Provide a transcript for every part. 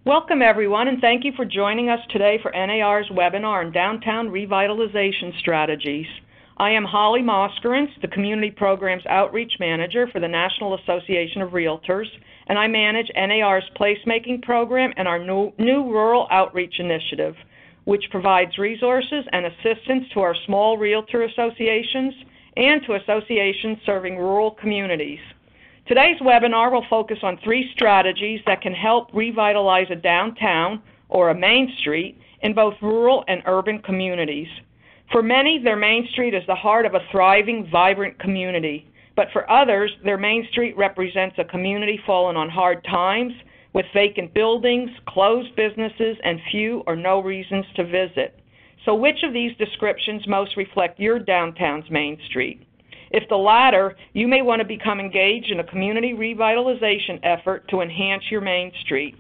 Welcome, everyone, and thank you for joining us today for NAR's webinar on downtown revitalization strategies. I am Holly Moskerins, the Community Programs Outreach Manager for the National Association of Realtors, and I manage NAR's placemaking program and our new Rural Outreach Initiative, which provides resources and assistance to our small realtor associations and to associations serving rural communities. Today's webinar will focus on 3 strategies that can help revitalize a downtown or a main street in both rural and urban communities. For many, their main street is the heart of a thriving, vibrant community. But for others, their main street represents a community fallen on hard times with vacant buildings, closed businesses, and few or no reasons to visit. So which of these descriptions most reflect your downtown's main street? If the latter, you may want to become engaged in a community revitalization effort to enhance your main street.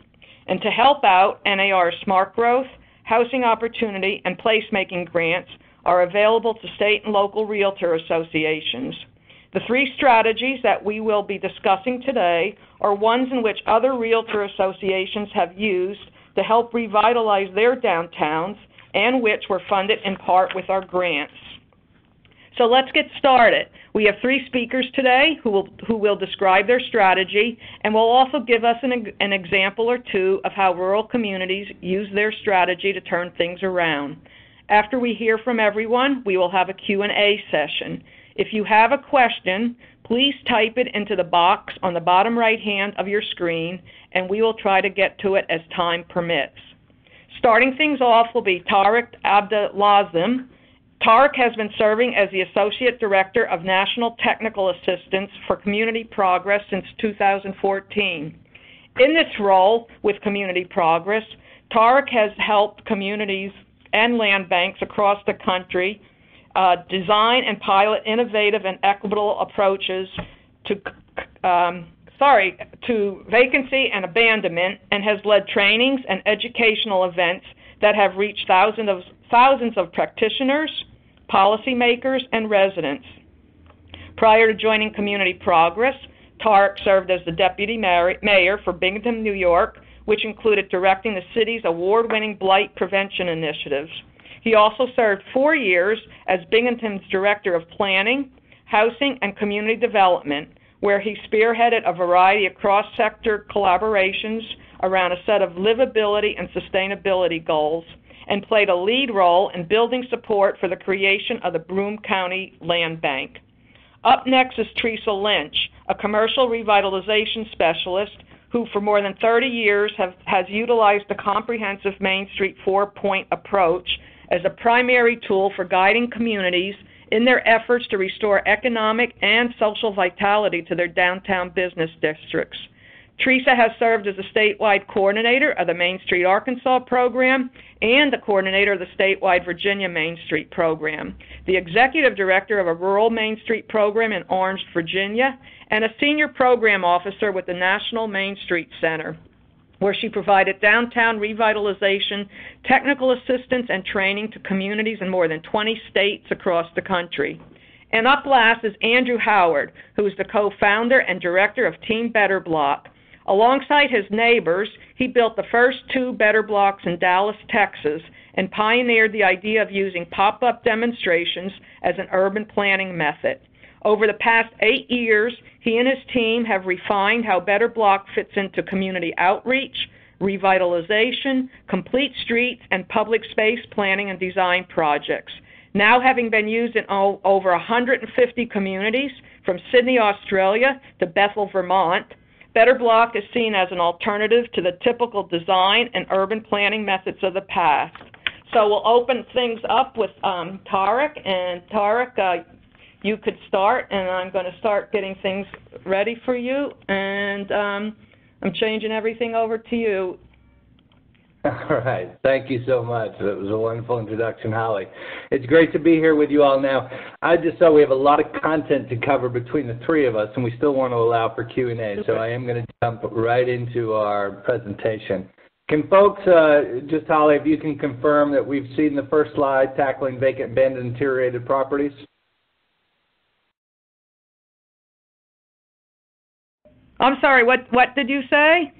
And to help out, NAR's Smart Growth, Housing Opportunity, and Placemaking grants are available to state and local realtor associations. The 3 strategies that we will be discussing today are ones in which other realtor associations have used to help revitalize their downtowns and which were funded in part with our grants. So let's get started. We have 3 speakers today who will describe their strategy and will also give us an example or 2 of how rural communities use their strategy to turn things around. After we hear from everyone, we will have a Q&A session. If you have a question, please type it into the box on the bottom right hand of your screen, and we will try to get to it as time permits. Starting things off will be Tariq Abdelazim. Tariq has been serving as the Associate Director of National Technical Assistance for Community Progress since 2014. In this role with Community Progress, Tariq has helped communities and land banks across the country design and pilot innovative and equitable approaches to vacancy and abandonment, and has led trainings and educational events that have reached thousands of practitioners, policymakers, and residents. Prior to joining Community Progress, Tariq served as the Deputy Mayor for Binghamton, New York, which included directing the city's award-winning blight prevention initiatives. He also served 4 years as Binghamton's Director of Planning, Housing, and Community Development, where he spearheaded a variety of cross-sector collaborations around a set of livability and sustainability goals, and played a lead role in building support for the creation of the Broome County Land Bank. Up next is Teresa Lynch, a commercial revitalization specialist who for more than 30 years has utilized the comprehensive Main Street 4-point approach as a primary tool for guiding communities in their efforts to restore economic and social vitality to their downtown business districts. Teresa has served as a statewide coordinator of the Main Street Arkansas program and the coordinator of the statewide Virginia Main Street program, the executive director of a rural Main Street program in Orange, Virginia, and a senior program officer with the National Main Street Center, where she provided downtown revitalization, technical assistance, and training to communities in more than 20 states across the country. And up last is Andrew Howard, who is the co-founder and director of Team Better Block. Alongside his neighbors, he built the first 2 Better Blocks in Dallas, Texas, and pioneered the idea of using pop-up demonstrations as an urban planning method. Over the past 8 years, he and his team have refined how Better Block fits into community outreach, revitalization, complete streets, and public space planning and design projects. Now having been used in over 150 communities, from Sydney, Australia to Bethel, Vermont, Better Block is seen as an alternative to the typical design and urban planning methods of the past. So we'll open things up with Tariq, and Tariq, you could start, and I'm going to start getting things ready for you, and I'm changing everything over to you. All right. Thank you so much. That was a wonderful introduction, Holly. It's great to be here with you all now. I just saw we have a lot of content to cover between the 3 of us, and we still want to allow for Q&A, so I am going to jump right into our presentation. Can folks, just Holly, if you can confirm that we've seen the first slide, tackling vacant, abandoned, and deteriorated properties? I'm sorry, what did you say?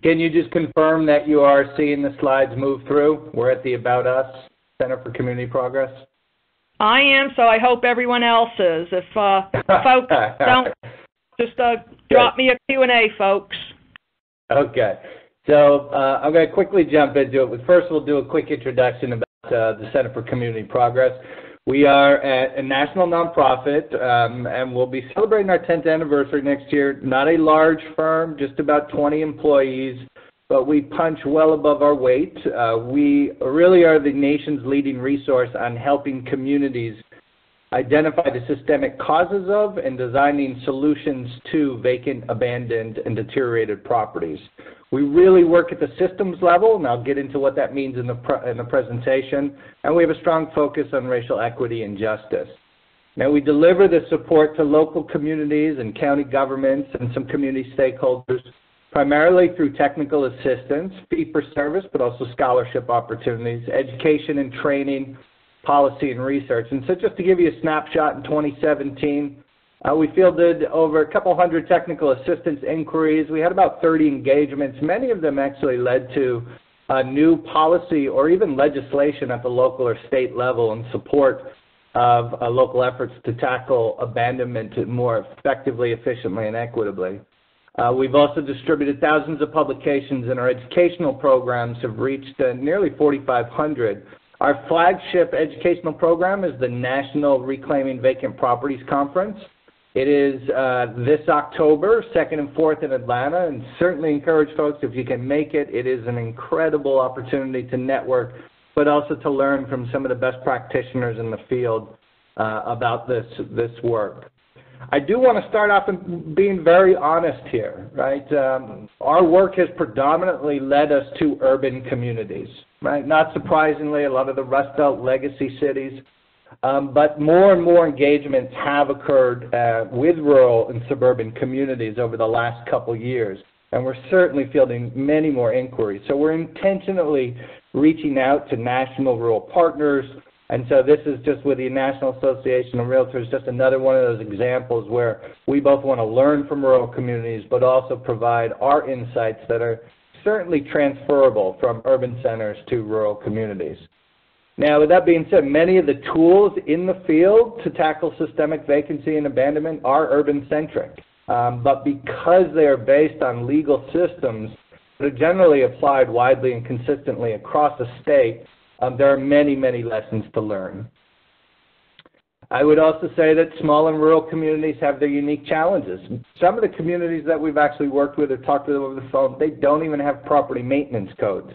Can you just confirm that you are seeing the slides move through? We're at the About Us, Center for Community Progress. I am, so I hope everyone else is. If folks don't, just drop me a Q&A, folks. Okay. So I'm going to quickly jump into it. But first, we'll do a quick introduction about the Center for Community Progress. We are a national nonprofit, and we'll be celebrating our 10th anniversary next year. Not a large firm, just about 20 employees, but we punch well above our weight. We really are the nation's leading resource on helping communities identify the systemic causes of and designing solutions to vacant, abandoned, and deteriorated properties. We really work at the systems level, and I'll get into what that means in the presentation, and we have a strong focus on racial equity and justice. Now, we deliver the support to local communities and county governments and some community stakeholders, primarily through technical assistance, fee-for-service, but also scholarship opportunities, education and training, policy and research. And so just to give you a snapshot, in 2017, we fielded over a couple hundred technical assistance inquiries. We had about 30 engagements. Many of them actually led to new policy or even legislation at the local or state level in support of local efforts to tackle abandonment more effectively, efficiently, and equitably. We've also distributed thousands of publications, and our educational programs have reached nearly 4,500. Our flagship educational program is the National Reclaiming Vacant Properties Conference. It is this October, 2nd and 4th in Atlanta, and certainly encourage folks, if you can make it, it is an incredible opportunity to network, but also to learn from some of the best practitioners in the field about this work. I do want to start off in being very honest here, right? Our work has predominantly led us to urban communities, right? Not surprisingly, a lot of the Rust Belt legacy cities, but more and more engagements have occurred with rural and suburban communities over the last couple years, and we're certainly fielding many more inquiries. So we're intentionally reaching out to national rural partners, and so this is just with the National Association of Realtors, just another one of those examples where we both want to learn from rural communities, but also provide our insights that are certainly transferable from urban centers to rural communities. Now, with that being said, many of the tools in the field to tackle systemic vacancy and abandonment are urban-centric, but because they are based on legal systems that are generally applied widely and consistently across the state, there are many, many lessons to learn. I would also say that small and rural communities have their unique challenges. Some of the communities that we've actually worked with or talked with over the phone, they don't even have property maintenance codes.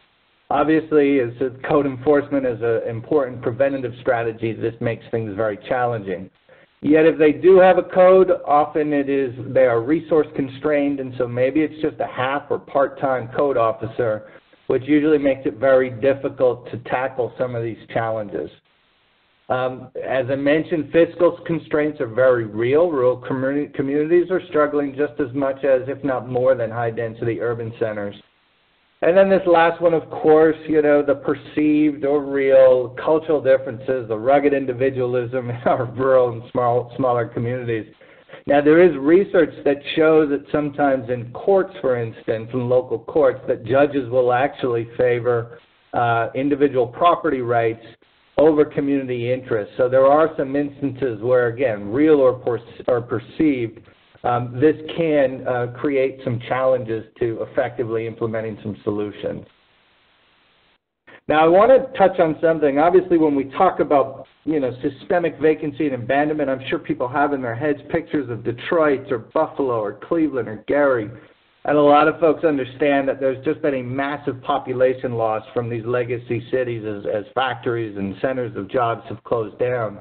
Obviously, as code enforcement is an important preventative strategy, this makes things very challenging. Yet if they do have a code, often they are resource constrained, and so maybe it's just a half or part-time code officer, which usually makes it very difficult to tackle some of these challenges. As I mentioned, fiscal constraints are very real. Rural communities are struggling just as much as, if not more than, high-density urban centers. And then this last one, of course, you know, the perceived or real cultural differences, the rugged individualism in our rural and smaller communities. Now, there is research that shows that sometimes in courts, for instance, in local courts, that judges will actually favor individual property rights over community interests. So there are some instances where, again, real or perceived, this can create some challenges to effectively implementing some solutions. Now, I want to touch on something. Obviously, when we talk about, you know, systemic vacancy and abandonment, I'm sure people have in their heads pictures of Detroit or Buffalo or Cleveland or Gary. And a lot of folks understand that there's just been a massive population loss from these legacy cities as factories and centers of jobs have closed down.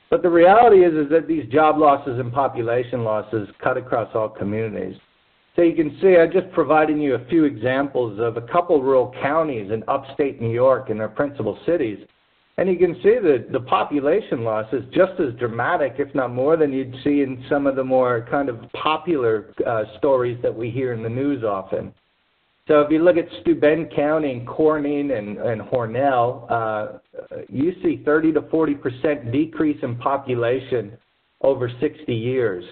But the reality is that these job losses and population losses cut across all communities. So you can see I'm just providing you a few examples of a couple rural counties in upstate New York and their principal cities. And you can see that the population loss is just as dramatic, if not more, than you'd see in some of the more kind of popular stories that we hear in the news often. So if you look at Steuben County and Corning and Hornell, you see 30 to 40% decrease in population over 60 years.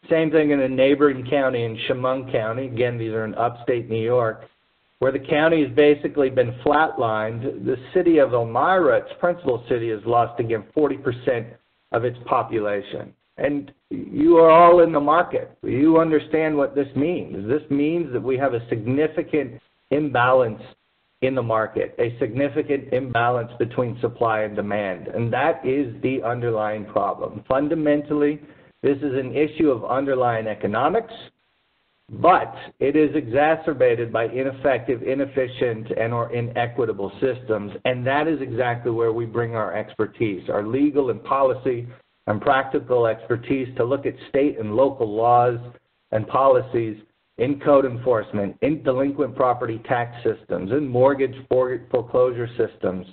Same thing in a neighboring county in Chemung County. Again, these are in upstate New York. where the county has basically been flatlined. The city of Elmira, its principal city, has lost again 40% of its population. And you are all in the market. You understand what this means. This means that we have a significant imbalance in the market, a significant imbalance between supply and demand. And that is the underlying problem. Fundamentally, this is an issue of underlying economics, but it is exacerbated by ineffective, inefficient, and/or inequitable systems. And that is exactly where we bring our expertise, our legal and policy and practical expertise to look at state and local laws and policies in code enforcement, in delinquent property tax systems, in mortgage foreclosure systems,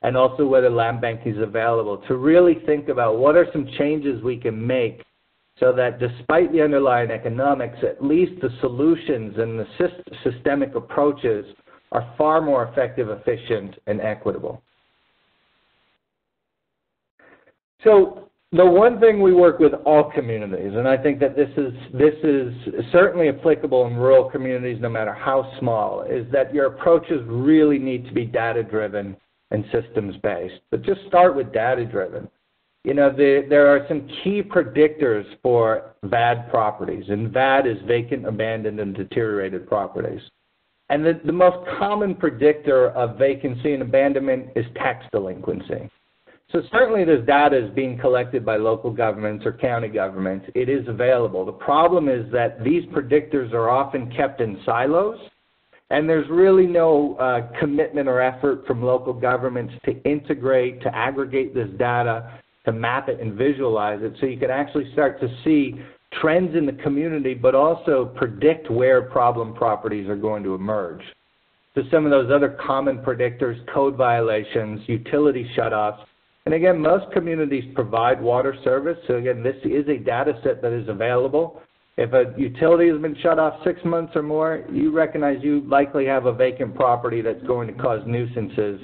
and also whether land banking is available, to really think about what are some changes we can make so that despite the underlying economics, at least the solutions and the systemic approaches are far more effective, efficient, and equitable. So the one thing we work with all communities, and I think that this is certainly applicable in rural communities no matter how small, is that your approaches really need to be data-driven and systems-based. But just start with data-driven. You know, there are some key predictors for VAD properties, and VAD is vacant, abandoned, and deteriorated properties. And the most common predictor of vacancy and abandonment is tax delinquency. So certainly this data is being collected by local governments or county governments. It is available. The problem is that these predictors are often kept in silos, and there's really no commitment or effort from local governments to integrate, to aggregate this data, to map it and visualize it so you can actually start to see trends in the community, but also predict where problem properties are going to emerge. So some of those other common predictors, code violations, utility shutoffs, and again, most communities provide water service, so again, this is a data set that is available. If a utility has been shut off 6 months or more, you recognize you likely have a vacant property that's going to cause nuisances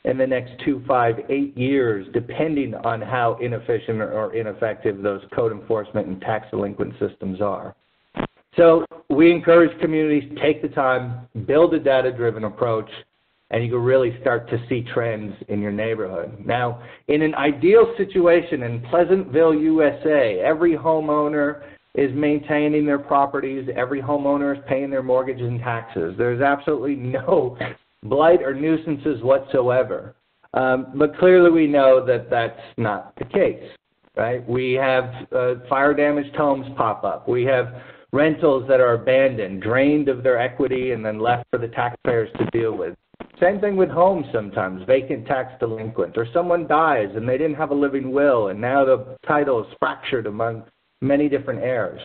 in the next 2, 5, 8 years, depending on how inefficient or ineffective those code enforcement and tax delinquent systems are. So we encourage communities to take the time, build a data-driven approach, and you can really start to see trends in your neighborhood. Now, in an ideal situation in Pleasantville, USA, every homeowner is maintaining their properties, every homeowner is paying their mortgages and taxes. There's absolutely no blight or nuisances whatsoever. But clearly we know that that's not the case, right? We have fire-damaged homes pop up. We have rentals that are abandoned, drained of their equity, and then left for the taxpayers to deal with. Same thing with homes sometimes, vacant tax delinquent, or someone dies and they didn't have a living will, and now the title is fractured among many different heirs.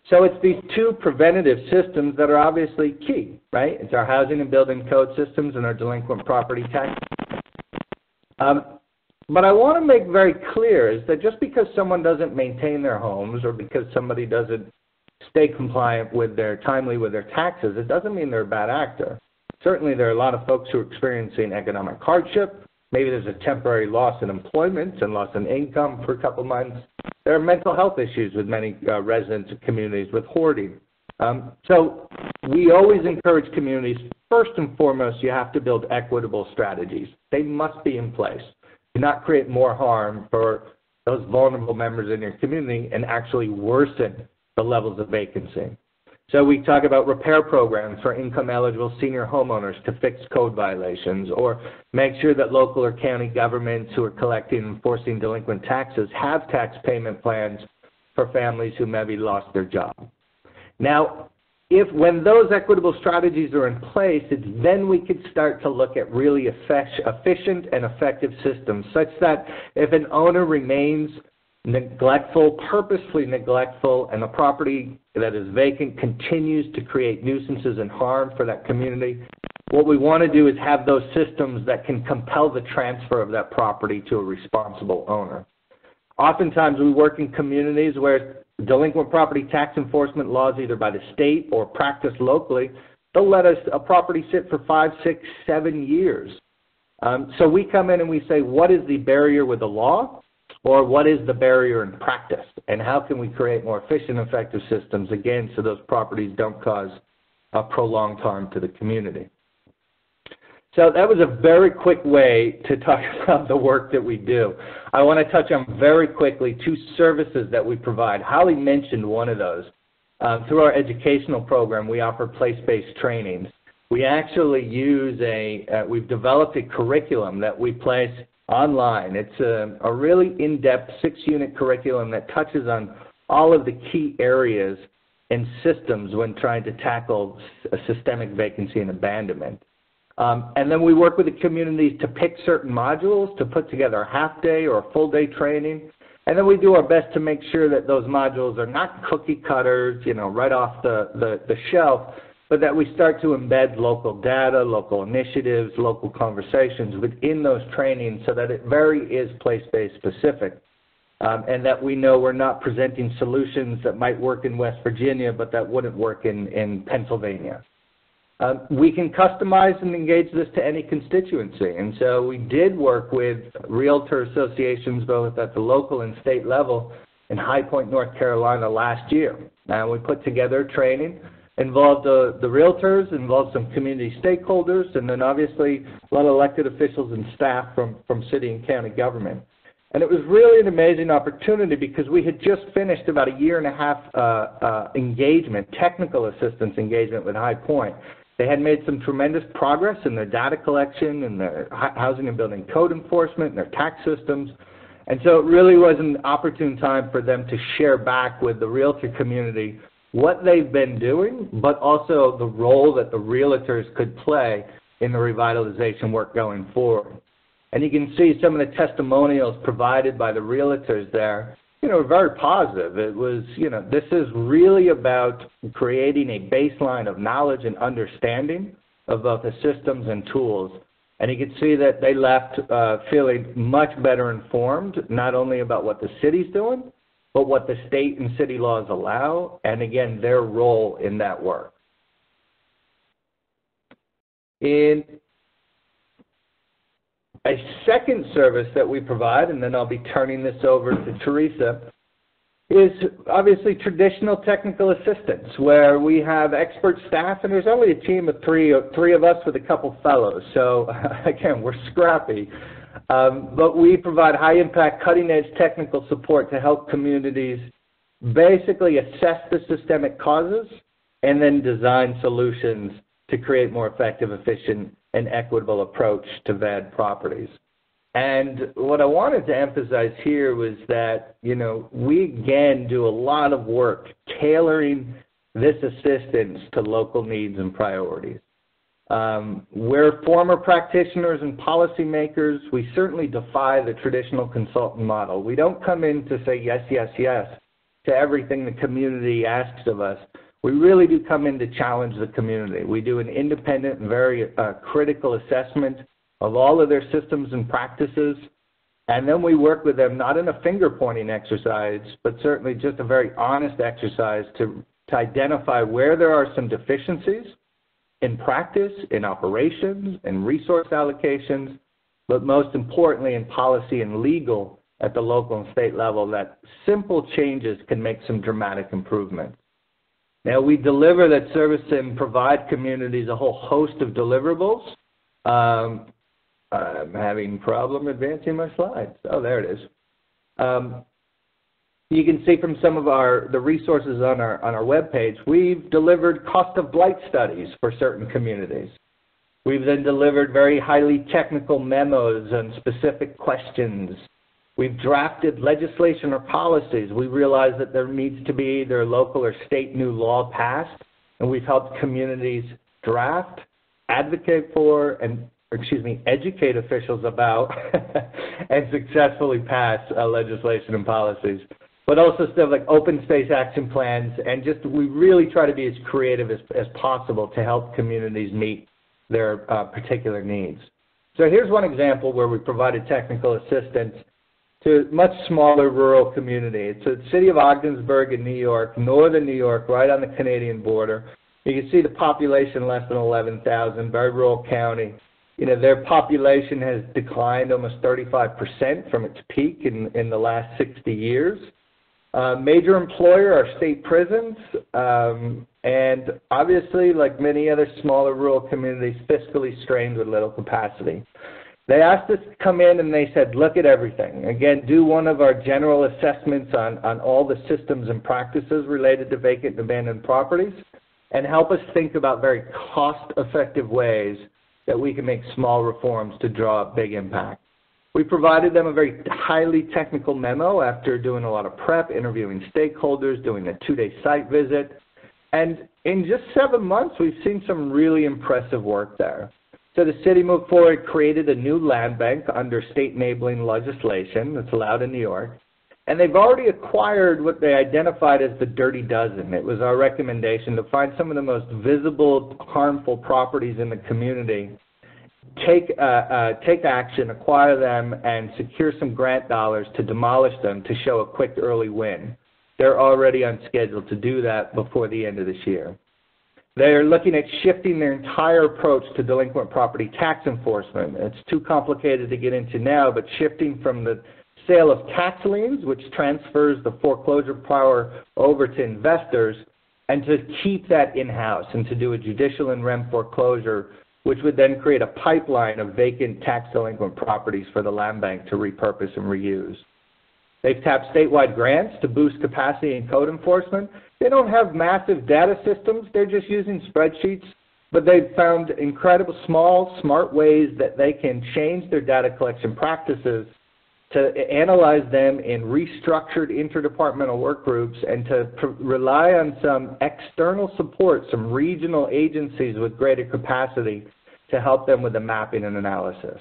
So it's these two preventative systems that are obviously key, right? It's our housing and building code systems and our delinquent property tax. But I want to make very clear is that just because someone doesn't maintain their homes or because somebody doesn't stay compliant with timely with their taxes, it doesn't mean they're a bad actor. Certainly there are a lot of folks who are experiencing economic hardship. Maybe there's a temporary loss in employment and loss in income for a couple months. There are mental health issues with many residents and communities with hoarding. So we always encourage communities, first and foremost, you have to build equitable strategies. They must be in place. Do not create more harm for those vulnerable members in your community and actually worsen the levels of vacancy. So we talk about repair programs for income-eligible senior homeowners to fix code violations, or make sure that local or county governments who are collecting and enforcing delinquent taxes have tax payment plans for families who maybe lost their job. Now, when those equitable strategies are in place, it's then we could start to look at really efficient and effective systems, such that if an owner remains neglectful, purposefully neglectful, and the property that is vacant continues to create nuisances and harm for that community, what we want to do is have those systems that can compel the transfer of that property to a responsible owner. Oftentimes we work in communities where delinquent property tax enforcement laws, either by the state or practiced locally, they'll let a property sit for 5, 6, 7 years. So we come in and we say, what is the barrier with the law? Or what is the barrier in practice? And how can we create more efficient, effective systems, again, so those properties don't cause a prolonged harm to the community. So that was a very quick way to talk about the work that we do. I want to touch on very quickly 2 services that we provide. Holly mentioned one of those. Through our educational program, we offer place-based trainings. We actually use we've developed a curriculum that we place online. It's a really in-depth 6-unit curriculum that touches on all of the key areas and systems when trying to tackle a systemic vacancy and abandonment. And then we work with the communities to pick certain modules, to put together a half-day or a full-day training. And then we do our best to make sure that those modules are not cookie cutters, right off the shelf, but that we start to embed local data, local initiatives, local conversations within those trainings so that it very is place-based specific. And that we know we're not presenting solutions that might work in West Virginia, but that wouldn't work in Pennsylvania. We can customize and engage this to any constituency. And so we did work with realtor associations both at the local and state level in High Point, North Carolina last year. And we put together a training, involved the realtors, involved some community stakeholders, and then obviously a lot of elected officials and staff from city and county government. And it was really an amazing opportunity because we had just finished about a 1.5 year engagement, technical assistance engagement with High Point. They had made some tremendous progress in their data collection and their housing and building code enforcement and their tax systems. And so it really was an opportune time for them to share back with the realtor community what they've been doing, but also the role that the realtors could play in the revitalization work going forward. And you can see some of the testimonials provided by the realtors there, very positive. It was, this is really about creating a baseline of knowledge and understanding of both the systems and tools. And you can see that they left feeling much better informed, not only about what the city's doing, but what the state and city laws allow, and again, their role in that work. In a second service that we provide, and then I'll be turning this over to Teresa, is obviously traditional technical assistance, where we have expert staff, and there's only a team of three of us with a couple fellows. So again, we're scrappy. But we provide high-impact, cutting-edge technical support to help communities basically assess the systemic causes and then design solutions to create more effective, efficient, and equitable approach to VAD properties. And what I wanted to emphasize here was that, we again do a lot of work tailoring this assistance to local needs and priorities. We're former practitioners and policymakers. We certainly defy the traditional consultant model. We don't come in to say yes, yes, yes to everything the community asks of us. We really do come in to challenge the community. We do an independent and very critical assessment of all of their systems and practices, and then we work with them not in a finger-pointing exercise, but certainly just a very honest exercise to identify where there are some deficiencies in practice, in operations, in resource allocations, but most importantly in policy and legal at the local and state level, that simple changes can make some dramatic improvements. Now, we deliver that service and provide communities a whole host of deliverables. I'm having a problem advancing my slides. Oh, there it is. You can see from some of the resources on our webpage, we've delivered cost of blight studies for certain communities. We've then delivered very highly technical memos on specific questions. We've drafted legislation or policies. We realize that there needs to be either local or state new law passed, and we've helped communities draft, advocate for, and educate officials about and successfully pass legislation and policies. But also stuff like open space action plans, and we really try to be as creative as possible to help communities meet their particular needs. So here's one example where we provided technical assistance to a much smaller rural community. It's the city of Ogdensburg in New York, northern New York, right on the Canadian border. You can see the population less than 11,000, very rural county. Their population has declined almost 35% from its peak in the last 60 years. Major employer are state prisons, and obviously, like many other smaller rural communities, fiscally strained with little capacity. They asked us to come in and they said, look at everything. Again, do one of our general assessments on all the systems and practices related to vacant and abandoned properties, and help us think about very cost-effective ways that we can make small reforms to draw a big impact. We provided them a very highly technical memo after doing a lot of prep, interviewing stakeholders, doing a 2-day site visit, and in just 7 months, we've seen some really impressive work there. So the city moved forward, created a new land bank under state enabling legislation that's allowed in New York. And they've already acquired what they identified as the dirty dozen. It was our recommendation to find some of the most visible, harmful properties in the community, take action, acquire them, and secure some grant dollars to demolish them to show a quick early win. They're already on schedule to do that before the end of this year. They're looking at shifting their entire approach to delinquent property tax enforcement. It's too complicated to get into now, but shifting from the sale of tax liens, which transfers the foreclosure power over to investors, and to keep that in-house and to do a judicial and rem foreclosure, which would then create a pipeline of vacant tax delinquent properties for the land bank to repurpose and reuse. They've tapped statewide grants to boost capacity in code enforcement. They don't have massive data systems. They're just using spreadsheets, but they've found incredible, small, smart ways that they can change their data collection practices to analyze them in restructured interdepartmental work groups and to rely on some external support, some regional agencies with greater capacity to help them with the mapping and analysis.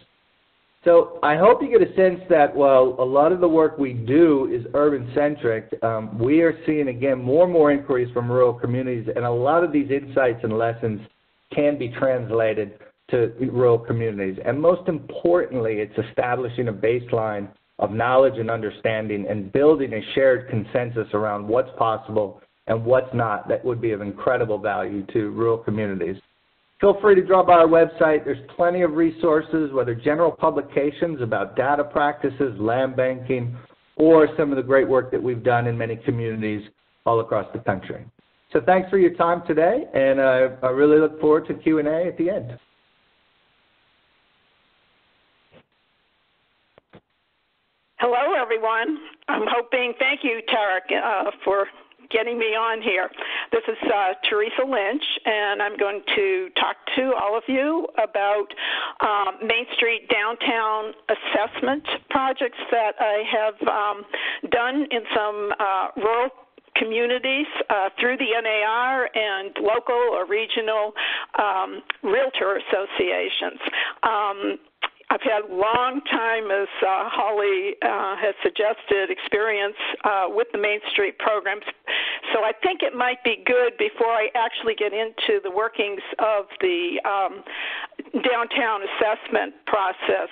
So I hope you get a sense that while a lot of the work we do is urban-centric, we are seeing, again, more and more inquiries from rural communities, and a lot of these insights and lessons can be translated to rural communities. And most importantly, it's establishing a baseline of knowledge and understanding and building a shared consensus around what's possible and what's not that would be of incredible value to rural communities. Feel free to drop by our website. There's plenty of resources, whether general publications about data practices, land banking, or some of the great work that we've done in many communities all across the country. So thanks for your time today, and I really look forward to Q&A at the end. Hello, everyone. Thank you, Tarek, for getting me on here. This is Teresa Lynch, and I'm going to talk to all of you about Main Street downtown assessment projects that I have done in some rural communities through the NAR and local or regional realtor associations. I've had a long time, as Holly has suggested, experience with the Main Street programs. So I think it might be good before I actually get into the workings of the downtown assessment process,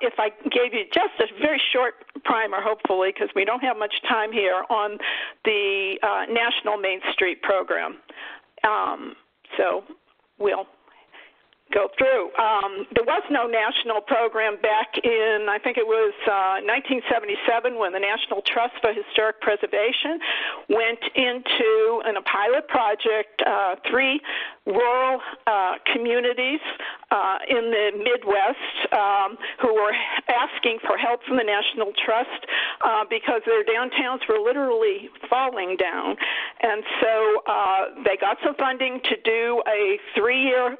if I gave you just a very short primer, hopefully, because we don't have much time here, on the National Main Street program. So we'll go through. There was no national program back in, I think it was 1977, when the National Trust for Historic Preservation went into, in a pilot project, 3 rural communities in the Midwest who were asking for help from the National Trust because their downtowns were literally falling down. And so they got some funding to do a 3-year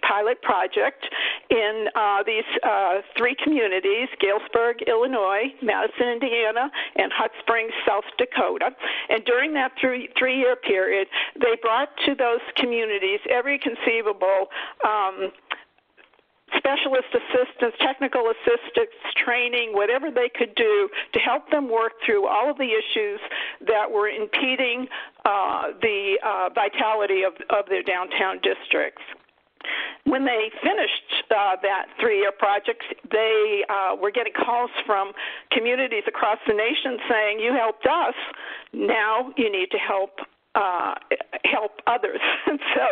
pilot project in these 3 communities, Galesburg, Illinois, Madison, Indiana, and Hot Springs, South Dakota. And during that 3-year period, they brought to those communities every conceivable specialist assistance, technical assistance, training, whatever they could do to help them work through all of the issues that were impeding the vitality of their downtown districts. When they finished that 3-year project, they were getting calls from communities across the nation saying, you helped us, now you need to help help others. And so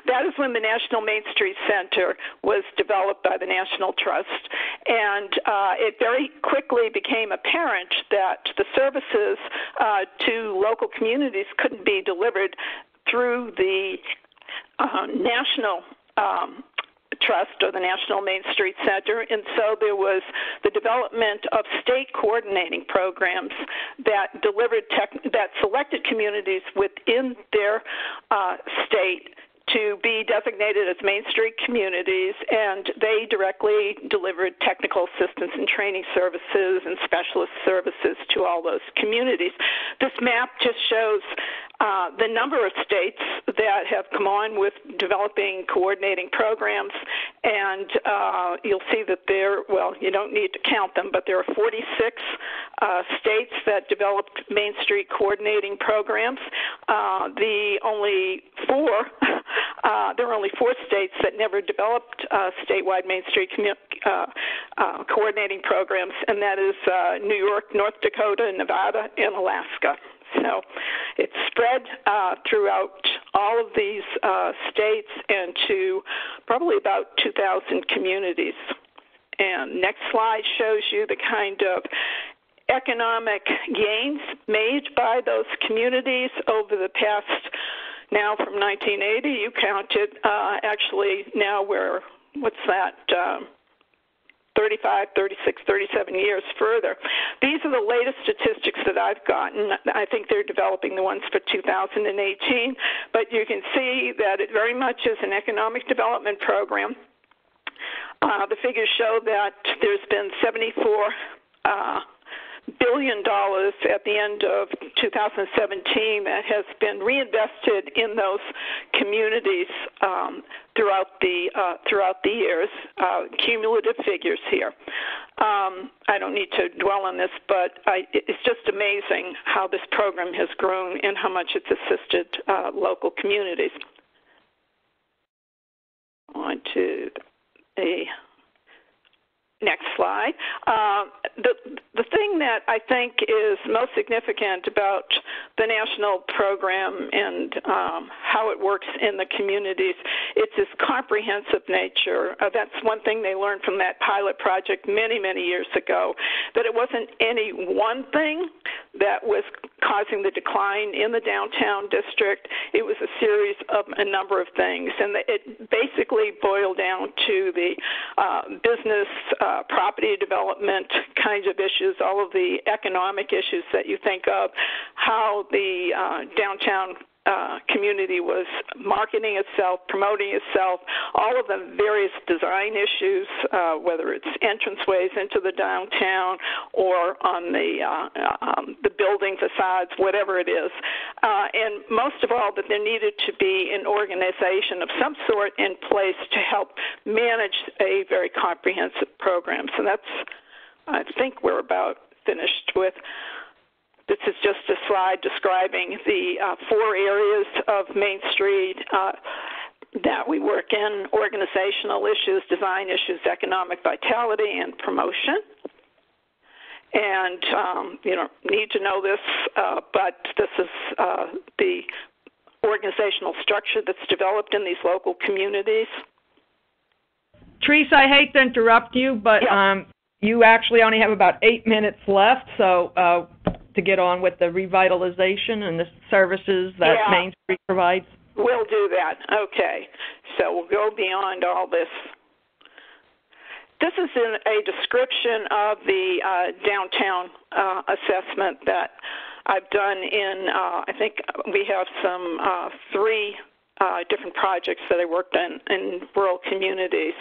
that is when the National Main Street Center was developed by the National Trust. And it very quickly became apparent that the services to local communities couldn't be delivered through the National Trust or the National Main Street Center, and so there was the development of state coordinating programs that delivered that selected communities within their state to be designated as Main Street communities, and they directly delivered technical assistance and training services and specialist services to all those communities. This map just shows the number of states that have come on with developing coordinating programs, and you'll see that you don't need to count them, but there are 46 states that developed Main Street coordinating programs. There are only 4 states that never developed statewide Main Street coordinating programs, and that is New York, North Dakota, Nevada, and Alaska. So it's spread throughout all of these states and to probably about 2,000 communities. And next slide shows you the kind of economic gains made by those communities over the past, now from 1980, you counted, actually now we're, 35, 36, 37 years further. These are the latest statistics that I've gotten. I think they're developing the ones for 2018, but you can see that it very much is an economic development program. The figures show that there's been $74 billion at the end of 2017 that has been reinvested in those communities throughout the years. Cumulative figures here. I don't need to dwell on this, but it's just amazing how this program has grown and how much it's assisted local communities. On to the next slide. The thing that I think is most significant about the national program and how it works in the communities, it's its comprehensive nature. That's one thing they learned from that pilot project many, many years ago, that it wasn't any one thing that was causing the decline in the downtown district. It was a series of a number of things, and it basically boiled down to the business, property development kinds of issues, all of the economic issues that you think of, how the downtown community was marketing itself, promoting itself, all of the various design issues, whether it's entranceways into the downtown or on the building facades, whatever it is. And most of all, that there needed to be an organization of some sort in place to help manage a very comprehensive program. So that's, I think we're about finished with. This is just a slide describing the 4 areas of Main Street that we work in: organizational issues, design issues, economic vitality, and promotion. And you don't need to know this, but this is the organizational structure that's developed in these local communities. Teresa, I hate to interrupt you, but you actually only have about 8 minutes left, so to get on with the revitalization and the services that Main Street provides. We'll do that. Okay. So we'll go beyond all this. This is a description of the downtown assessment that I've done in, I think we have some 3 different projects that I worked in rural communities.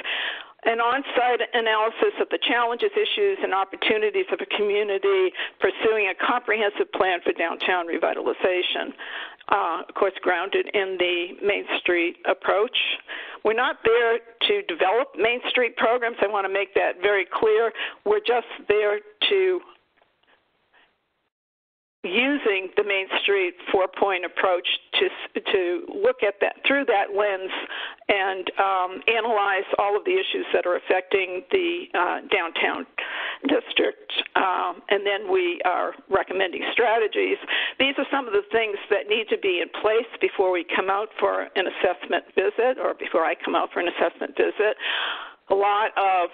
An on-site analysis of the challenges, issues, and opportunities of a community pursuing a comprehensive plan for downtown revitalization, of course, grounded in the Main Street approach. We're not there to develop Main Street programs. I want to make that very clear. We're just there to using the Main Street 4-point approach to look at that through that lens and analyze all of the issues that are affecting the downtown district, and then we are recommending strategies. These are some of the things that need to be in place before we come out for an assessment visit, or before I come out for an assessment visit. A lot of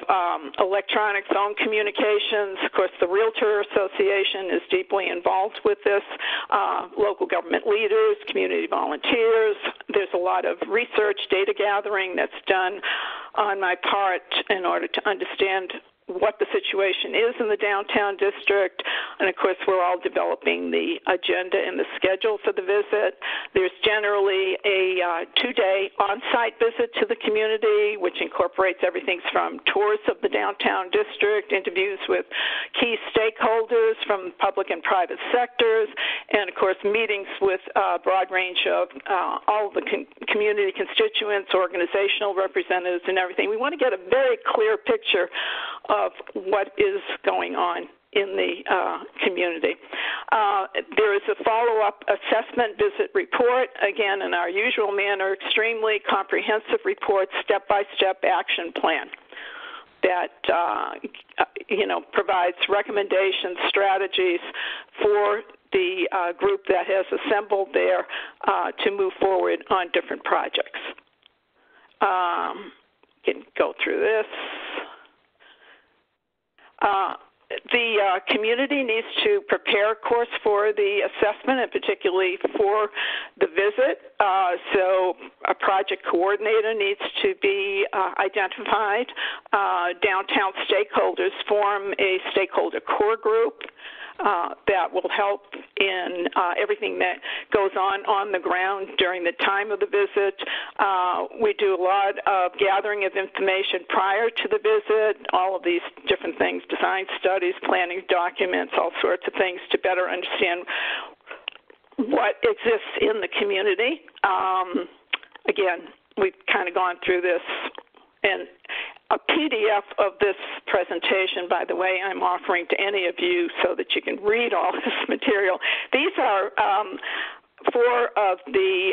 electronic phone communications. Of course, the Realtor Association is deeply involved with this. Local government leaders, community volunteers. There's a lot of research, data gathering that's done on my part in order to understand what the situation is in the downtown district. And, of course, we're all developing the agenda and the schedule for the visit. There's generally a two-day on-site visit to the community, which incorporates everything from tours of the downtown district, interviews with key stakeholders from public and private sectors, and, of course, meetings with a broad range of all of the community constituents, organizational representatives, and everything. We want to get a very clear picture of what is going on in the community. There is a follow-up assessment visit report, again, in our usual manner, extremely comprehensive report, step-by-step action plan that, provides recommendations, strategies for the group that has assembled there to move forward on different projects. Can go through this. The community needs to prepare, of course, for the assessment and particularly for the visit. So a project coordinator needs to be identified. Downtown stakeholders form a stakeholder core group that will help in everything that goes on the ground during the time of the visit. We do a lot of gathering of information prior to the visit, all of these different things, design studies, planning documents, all sorts of things to better understand what exists in the community. Again, we've kind of gone through this, and a PDF of this presentation, by the way, I'm offering to any of you so that you can read all this material. These are four of the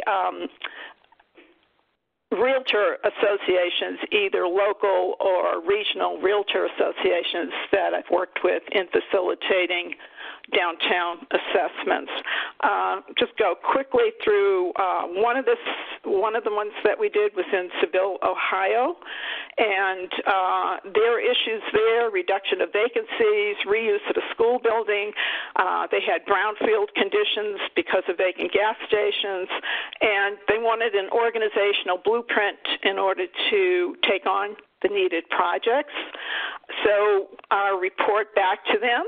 realtor associations, either local or regional realtor associations that I've worked with in facilitating downtown assessments. Just go quickly through one of the ones that we did was in Seville, Ohio, and there are issues there: reduction of vacancies, reuse of the school building. They had brownfield conditions because of vacant gas stations, and they wanted an organizational blueprint in order to take on the needed projects. So our report back to them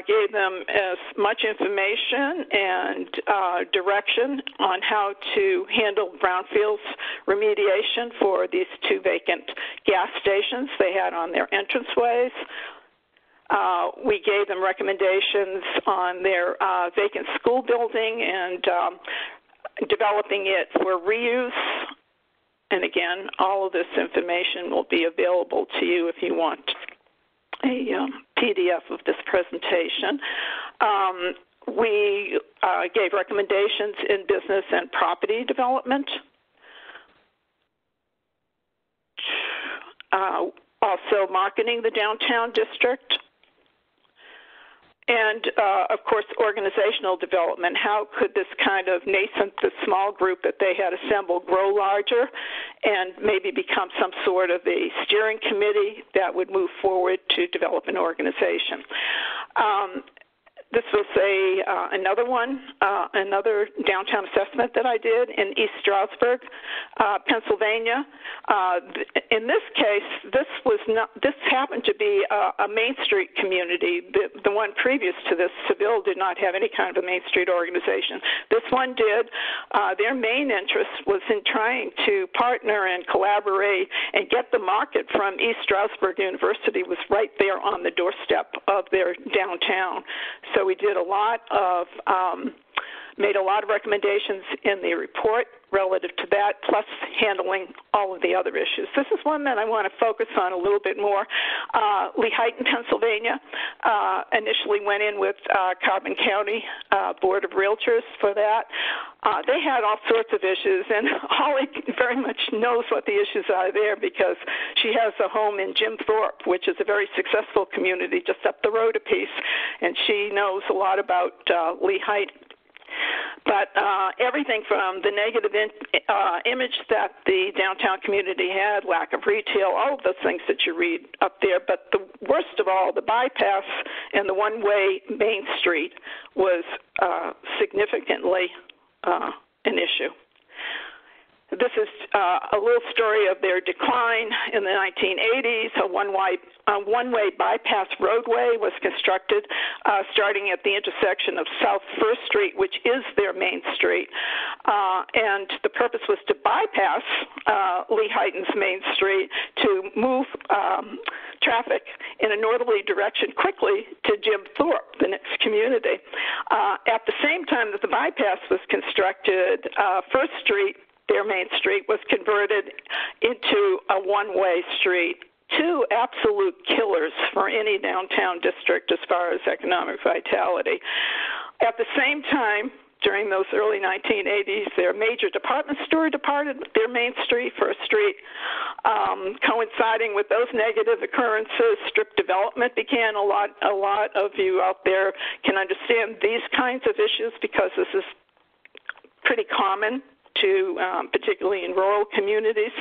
gave them as much information and direction on how to handle brownfields remediation for these two vacant gas stations they had on their entranceways. We gave them recommendations on their vacant school building and developing it for reuse. And again, all of this information will be available to you if you want a PDF of this presentation. We gave recommendations in business and property development. Also marketing the downtown district. And, of course, organizational development. How could this kind of nascent, the small group that they had assembled grow larger and maybe become some sort of a steering committee that would move forward to develop an organization? This was another one, another downtown assessment that I did in East Stroudsburg, Pennsylvania. In this case, this happened to be a Main Street community. The one previous to this, Seville, did not have any kind of a Main Street organization. This one did. Their main interest was in trying to partner and collaborate and get the market from East Stroudsburg University was right there on the doorstep of their downtown. So we did a lot of, made a lot of recommendations in the report relative to that, plus handling all of the other issues. This is one that I want to focus on a little bit more. Lehighton, Pennsylvania, initially went in with Carbon County Board of Realtors for that. They had all sorts of issues, and Holly very much knows what the issues are there because she has a home in Jim Thorpe, which is a very successful community just up the road a piece, and she knows a lot about Lehighton. But everything from the negative image that the downtown community had, lack of retail, all of those things that you read up there. But the worst of all, the bypass and the one-way Main Street was significantly an issue. This is a little story of their decline in the 1980s. A one-way bypass roadway was constructed starting at the intersection of South 1st Street, which is their main street. And the purpose was to bypass Lehighton's main street to move traffic in a northerly direction quickly to Jim Thorpe, the next community. At the same time that the bypass was constructed, 1st Street, their main street, was converted into a one-way street. Two absolute killers for any downtown district as far as economic vitality. At the same time, during those early 1980s, their major department store departed their main street, 1st Street. Coinciding with those negative occurrences, strip development began. A lot of you out there can understand these kinds of issues because this is pretty common to particularly in rural communities.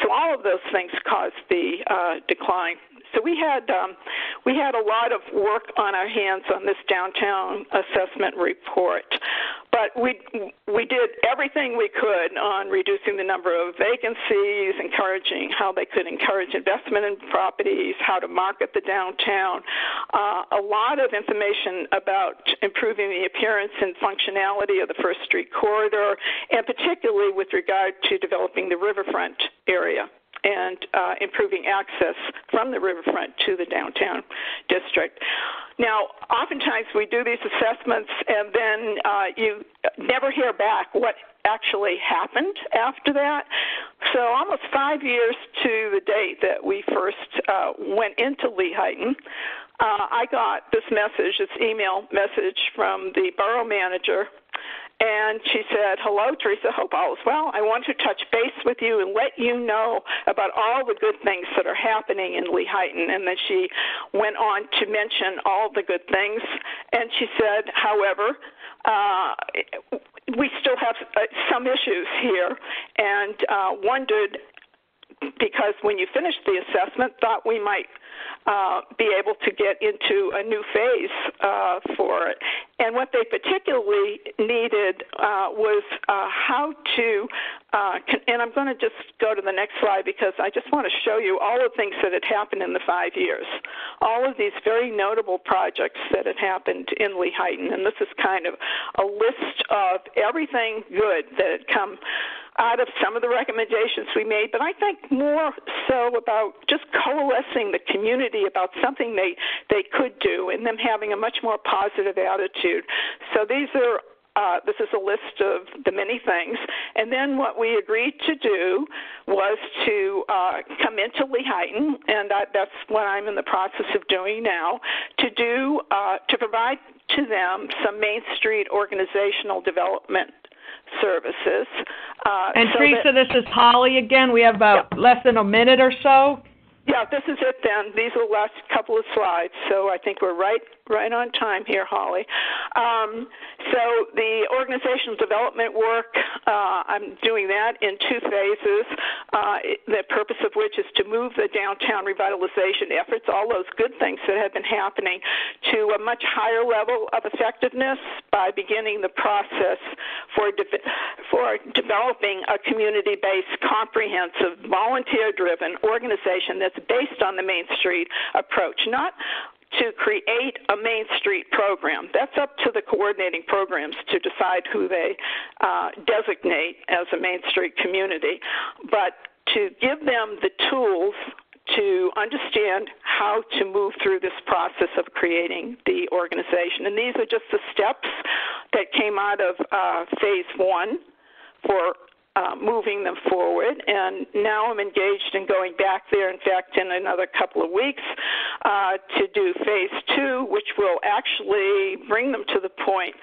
So all of those things caused the decline. So we had a lot of work on our hands on this downtown assessment report, but we did everything we could on reducing the number of vacancies, encouraging how they could encourage investment in properties, how to market the downtown, a lot of information about improving the appearance and functionality of the 1st Street corridor, and particularly with regard to developing the riverfront area and improving access from the riverfront to the downtown district. Now, oftentimes we do these assessments and then you never hear back what actually happened after that. So almost 5 years to the date that we first went into Lehighton, I got this email message from the borough manager. And she said, "Hello, Teresa, hope all is well. I want to touch base with you and let you know about all the good things that are happening in Lehighton." And then she went on to mention all the good things. And she said, however, we still have some issues here, and wondered, because when you finished the assessment, thought we might be able to get into a new phase for it. And what they particularly needed was how to, and I'm going to just go to the next slide because I just want to show you all the things that had happened in the 5 years, all of these very notable projects that had happened in Lehighton. And this is kind of a list of everything good that had come out of some of the recommendations we made, but I think more so about just coalescing the community about something they could do and them having a much more positive attitude. So this is a list of the many things. And then what we agreed to do was to come into Lehighton, and that's what I'm in the process of doing now, to provide to them some Main Street organizational development services. And Teresa, this is Holly again. We have about less than a minute or so. Yeah, this is it then. These are the last couple of slides, so I think we're right on time here, Holly. So the organizational development work, I'm doing that in 2 phases, the purpose of which is to move the downtown revitalization efforts, all those good things that have been happening, to a much higher level of effectiveness by beginning the process for developing a community-based, comprehensive, volunteer-driven organization that's based on the Main Street approach, not to create a Main Street program. That's up to the coordinating programs to decide who they designate as a Main Street community, but to give them the tools to understand how to move through this process of creating the organization. And these are just the steps that came out of phase 1 for moving them forward, and now I'm engaged in going back there, in fact, in another couple of weeks to do phase 2, which will actually bring them to the point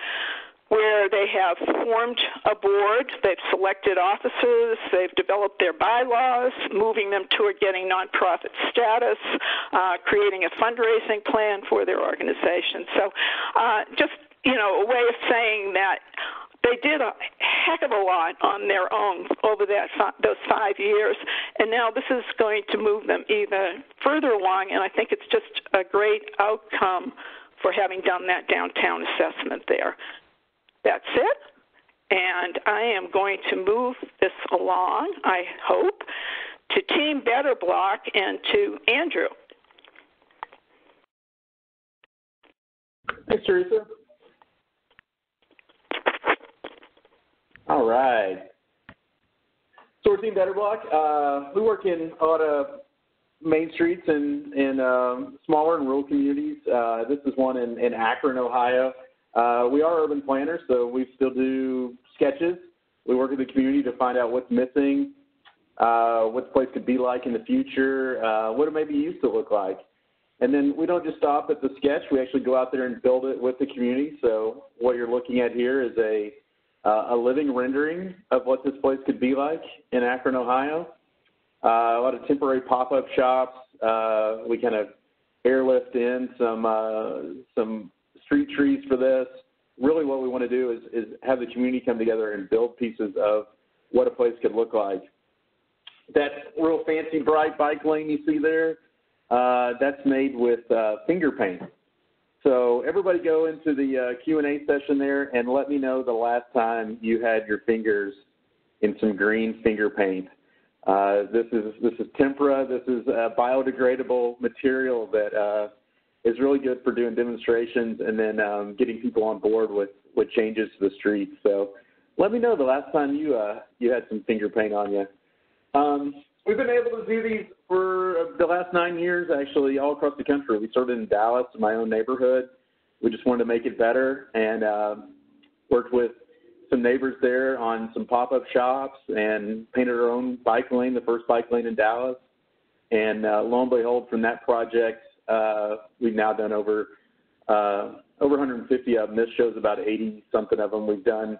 where they have formed a board, they've selected officers, they've developed their bylaws, moving them toward getting nonprofit status, creating a fundraising plan for their organization. So just, a way of saying that they did a heck of a lot on their own over those 5 years, and now this is going to move them even further along, and I think it's just a great outcome for having done that downtown assessment there. That's it, and I am going to move this along, I hope, to Team Better Block and to Andrew. Thanks, Teresa. All right. So we're Team Better Block. We work in a lot of main streets in smaller and rural communities. This is one in Akron, Ohio. We are urban planners, so we still do sketches. We work with the community to find out what's missing, what the place could be like in the future, what it maybe used to look like. And then we don't just stop at the sketch. We actually go out there and build it with the community. So what you're looking at here is a living rendering of what this place could be like in Akron, Ohio. A lot of temporary pop-up shops. We kind of airlift in some street trees for this. Really what we want to do is have the community come together and build pieces of what a place could look like. That real fancy bright bike lane you see there, that's made with finger paint. So everybody go into the Q&A session there and let me know the last time you had your fingers in some green finger paint. This is tempera. This is a biodegradable material that is really good for doing demonstrations and then getting people on board with changes to the streets. So let me know the last time you had some finger paint on you. We've been able to do these for the last 9 years, actually, all across the country. We started in Dallas, in my own neighborhood. We just wanted to make it better and worked with some neighbors there on some pop-up shops and painted our own bike lane, the first bike lane in Dallas. And lo and behold, from that project, we've now done over 150 of them. This shows about 80-something of them we've done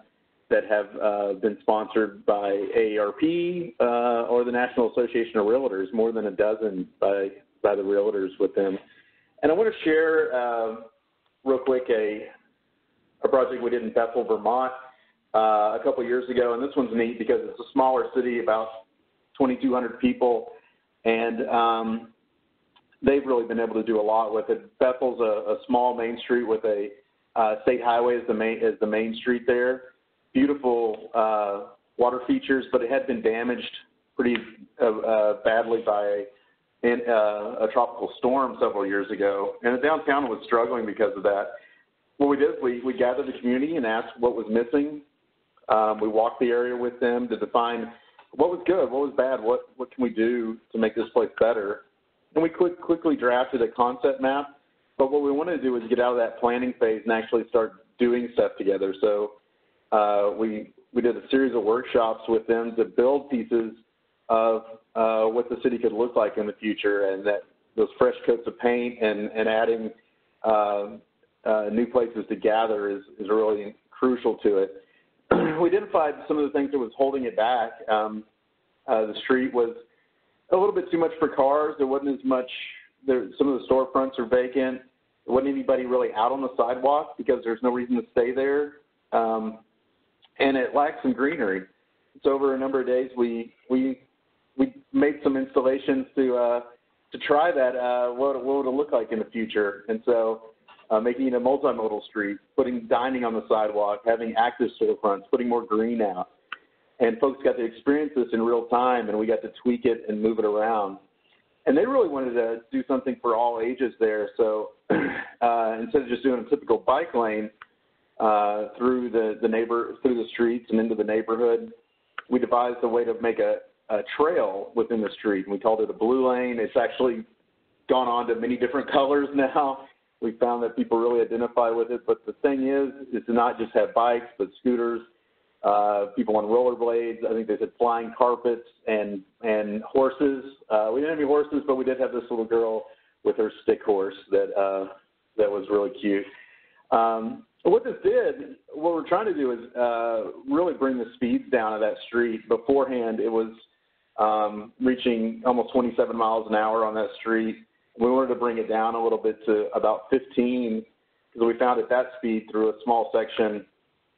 that have been sponsored by AARP or the National Association of Realtors, more than a dozen by the realtors with them. And I want to share real quick a project we did in Bethel, Vermont a couple years ago. And this one's neat because it's a smaller city, about 2,200 people, and they've really been able to do a lot with it. Bethel's a small main street with a state highway as the main street there. Beautiful water features, but it had been damaged pretty badly by a tropical storm several years ago. And the downtown was struggling because of that. What we did is we gathered the community and asked what was missing. We walked the area with them to define what was good, what was bad, what can we do to make this place better. And we quickly drafted a concept map. But what we wanted to do was get out of that planning phase and actually start doing stuff together. So we did a series of workshops with them to build pieces of what the city could look like in the future, and that those fresh coats of paint and adding new places to gather is really crucial to it. We identified some of the things that was holding it back. The street was a little bit too much for cars. There wasn't as much. Some of the storefronts are vacant. There wasn't anybody really out on the sidewalk because there's no reason to stay there. And it lacks some greenery. So over a number of days, we made some installations to try that, what would it look like in the future. And so making it a multimodal street, putting dining on the sidewalk, having active storefronts, putting more green out. And folks got to experience this in real time, and we got to tweak it and move it around. And they really wanted to do something for all ages there. So instead of just doing a typical bike lane, through the streets and into the neighborhood, we devised a way to make a trail within the street, and we called it a blue lane. It's actually gone on to many different colors now. We found that people really identify with it, but the thing is to not just have bikes, but scooters, people on rollerblades. I think they said flying carpets and horses. We didn't have any horses, but we did have this little girl with her stick horse that was really cute. What this did, what we're trying to do is really bring the speeds down of that street. Beforehand, it was reaching almost 27 miles an hour on that street. We wanted to bring it down a little bit to about 15 because we found at that speed through a small section,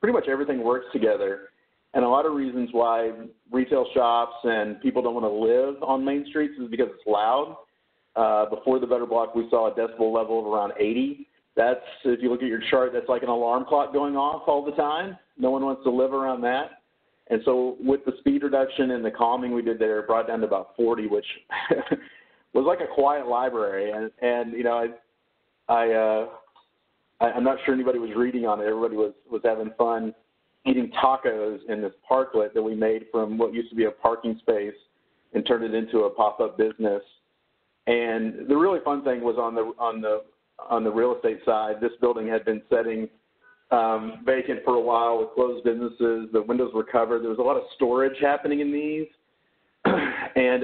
pretty much everything works together. And a lot of reasons why retail shops and people don't want to live on main streets is because it's loud. Before the Better Block, we saw a decibel level of around 80. That's, if you look at your chart, that's like an alarm clock going off all the time. No one wants to live around that. And so with the speed reduction and the calming we did there, it brought down to about 40, which was like a quiet library. And you know, I'm not sure anybody was reading on it. Everybody was having fun eating tacos in this parklet that we made from what used to be a parking space and turned it into a pop-up business. And the really fun thing was on the real estate side, this building had been sitting vacant for a while with closed businesses. The windows were covered. There was a lot of storage happening in these. And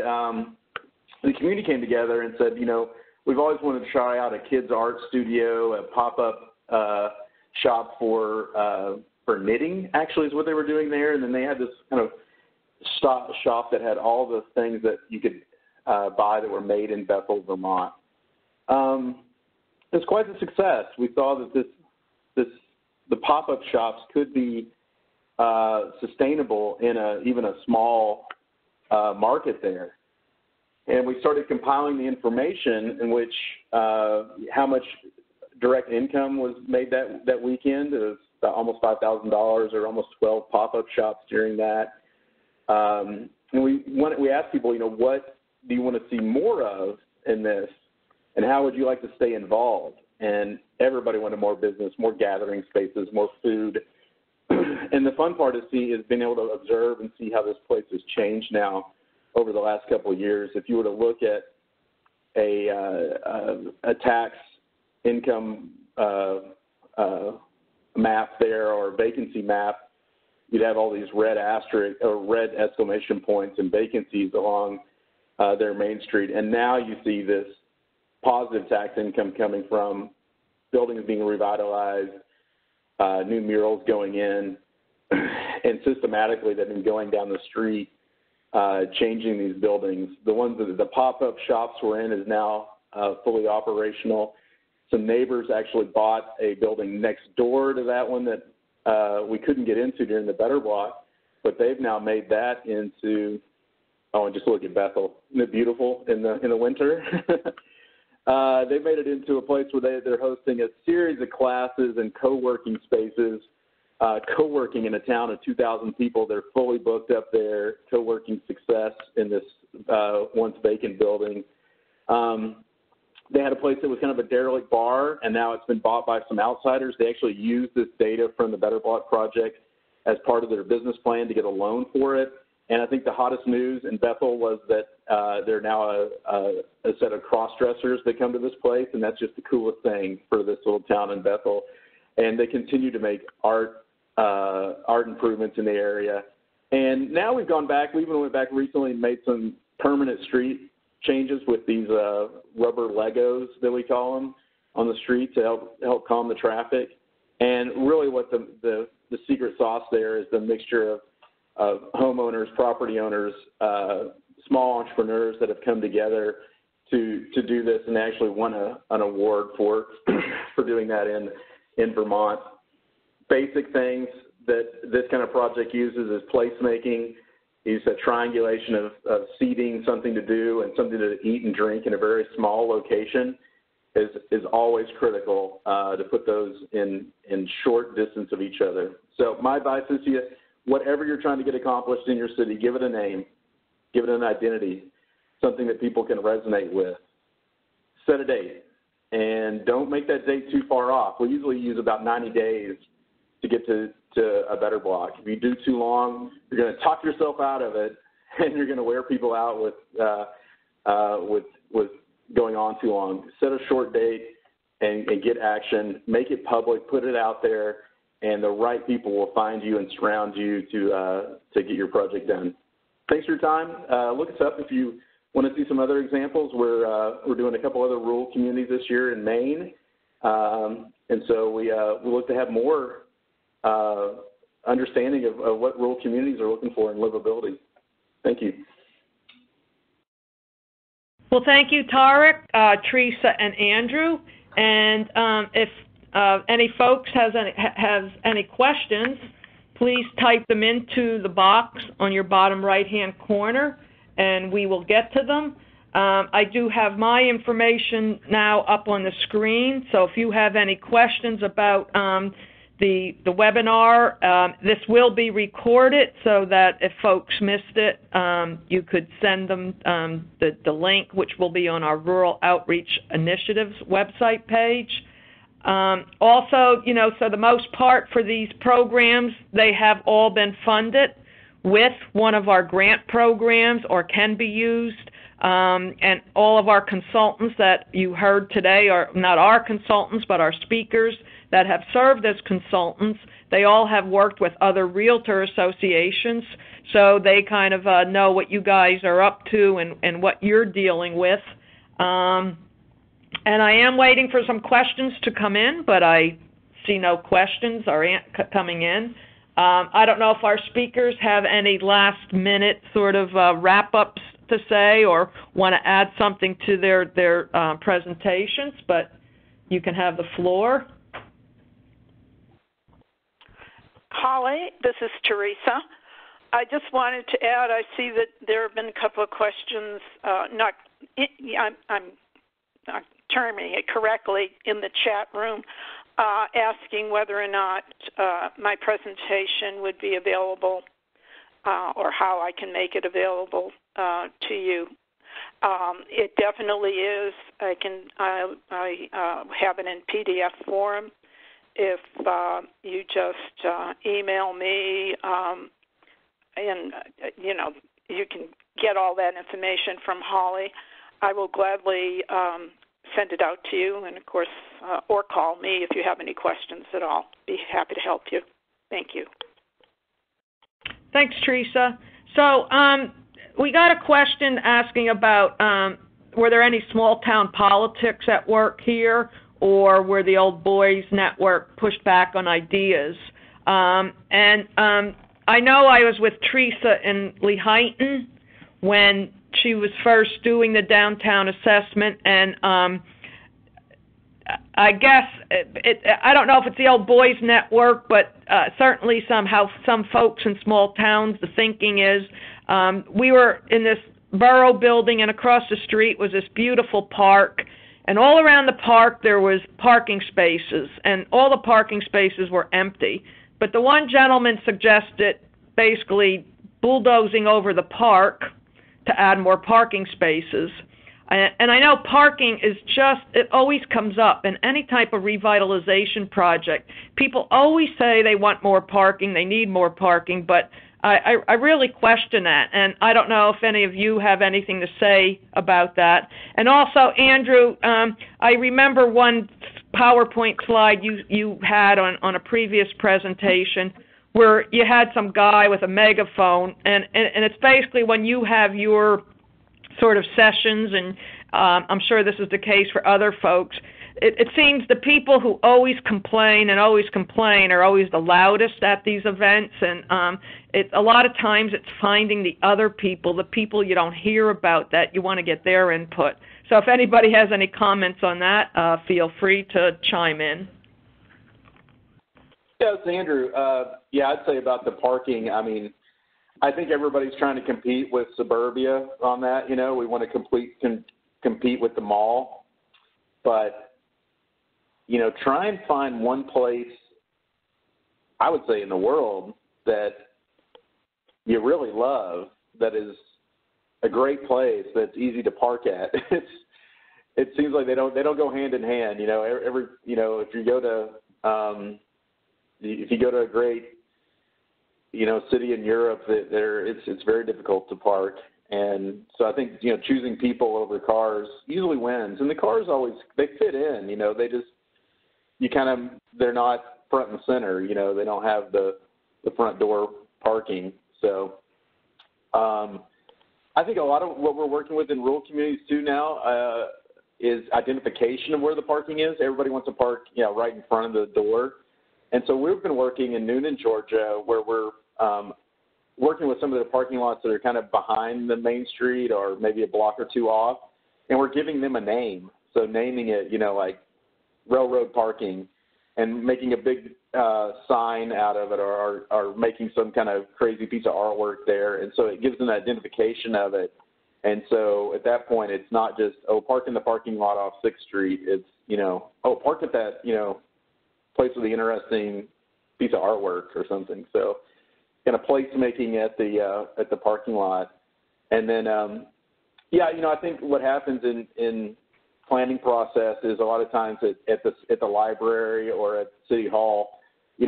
the community came together and said, you know, we've always wanted to try out a kids' art studio, a pop-up shop for knitting, actually, is what they were doing there. And then they had this kind of shop that had all the things that you could buy that were made in Bethel, Vermont. It was quite a success. We saw that the pop-up shops could be sustainable in even a small market there. And we started compiling the information in which how much direct income was made that weekend. It was about almost $5,000 or almost 12 pop-up shops during that. And we asked people, you know, what do you want to see more of in this? And how would you like to stay involved? And everybody wanted more business, more gathering spaces, more food. And the fun part is being able to observe and see how this place has changed now over the last couple of years. If you were to look at a tax income map there or vacancy map, you'd have all these red asterisk or red exclamation points and vacancies along their main street. And now you see this positive tax income coming from buildings being revitalized, new murals going in, and systematically they've been going down the street, changing these buildings. The ones that the pop-up shops were in is now fully operational. Some neighbors actually bought a building next door to that one that we couldn't get into during the Better Block, but they've now made that into, oh, and just look at Bethel. Isn't it beautiful in the winter? They made it into a place where they're hosting a series of classes and co-working spaces, co-working in a town of 2,000 people. They're fully booked up there, co-working success in this once vacant building. They had a place that was kind of a derelict bar, and now it's been bought by some outsiders. They actually used this data from the Better Block project as part of their business plan to get a loan for it. And I think the hottest news in Bethel was that they're now a set of cross-dressers that come to this place, and that's just the coolest thing for this little town in Bethel. And they continue to make art improvements in the area. And now we've gone back. We even went back recently and made some permanent street changes with these rubber Legos that we call them on the street to help calm the traffic. And really what the secret sauce there is the mixture of homeowners, property owners, small entrepreneurs that have come together to do this and actually won an award for doing that in Vermont. Basic things that this kind of project uses is placemaking. Use a triangulation of seating, something to do, and something to eat and drink in a very small location is always critical to put those in short distance of each other. So my advice is to you, whatever you're trying to get accomplished in your city, give it a name, give it an identity, something that people can resonate with. Set a date, and don't make that date too far off. We usually use about 90 days to get to a Better Block. If you do too long, you're going to talk yourself out of it, and you're going to wear people out with going on too long. Set a short date and get action. Make it public. Put it out there, and the right people will find you and surround you to get your project done. Thanks for your time. Look us up if you want to see some other examples. We're doing a couple other rural communities this year in Maine, And so we look to have more understanding of what rural communities are looking for in livability. Thank you. Well, thank you, Tarek, Teresa, and Andrew. And if any folks have any questions, please type them into the box on your bottom right-hand corner, and we will get to them. I do have my information now up on the screen, so if you have any questions about the webinar, this will be recorded so that if folks missed it, you could send them the link, which will be on our Rural Outreach Initiatives website page. Also, so the most part for these programs, they have all been funded with one of our grant programs or can be used. And all of our consultants that you heard today are not our consultants, but our speakers that have served as consultants. They all have worked with other realtor associations, so they kind of know what you guys are up to and what you're dealing with. And I am waiting for some questions to come in, but I see no questions are coming in. I don't know if our speakers have any last-minute sort of wrap-ups to say or want to add something to their presentations, but you can have the floor. Holly, this is Teresa. I just wanted to add, I see that there have been a couple of questions, I'm terming it correctly, in the chat room, asking whether or not my presentation would be available or how I can make it available to you. It definitely is. I have it in PDF form. If you just email me, and you can get all that information from Holly, I will gladly send it out to you, and of course, or call me if you have any questions at all. Be happy to help you. Thank you. Thanks, Teresa. So we got a question asking about were there any small-town politics at work here, or were the Old Boys Network pushed back on ideas? I know I was with Teresa in Lehighton when she was first doing the downtown assessment, and I guess I don't know if it's the Old Boys Network, but certainly somehow some folks in small towns, the thinking is we were in this borough building, and across the street was this beautiful park, and all around the park there was parking spaces, and all the parking spaces were empty. But the one gentleman suggested basically bulldozing over the park to add more parking spaces. And I know parking is just, it always comes up in any type of revitalization project. People always say they want more parking, they need more parking, but I really question that. And I don't know if any of you have anything to say about that. And also, Andrew, I remember one PowerPoint slide you had on a previous presentation where you had some guy with a megaphone, and it's basically when you have your sort of sessions, and I'm sure this is the case for other folks, it seems the people who always complain are always the loudest at these events, and a lot of times it's finding the other people, the people you don't hear about that you want to get their input. So if anybody has any comments on that, feel free to chime in. Yeah, it's Andrew. I'd say about the parking, I mean, I think everybody's trying to compete with suburbia on that. We want to compete with the mall. But, try and find one place, I would say in the world, that you really love, that is a great place, that's easy to park at. It seems like they don't go hand in hand. If you go to a great city in Europe, it's very difficult to park, and so I think choosing people over cars usually wins, and the cars always they fit in. They're not front and center. They don't have the front door parking. So I think a lot of what we're working with in rural communities too now, is identification of where the parking is. Everybody wants to park, right in front of the door. And so we've been working in Noonan, Georgia, where we're working with some of the parking lots that are kind of behind the main street or maybe a block or two off, and we're giving them a name. So naming it, like railroad parking, and making a big sign out of it, or making some kind of crazy piece of artwork there. And so it gives them an identification of it. And so at that point, it's not just, park in the parking lot off 6th Street. It's, park at that, place with the interesting piece of artwork or something. So kind of placemaking at the parking lot. And then, I think what happens in planning process is a lot of times at the library or at City Hall,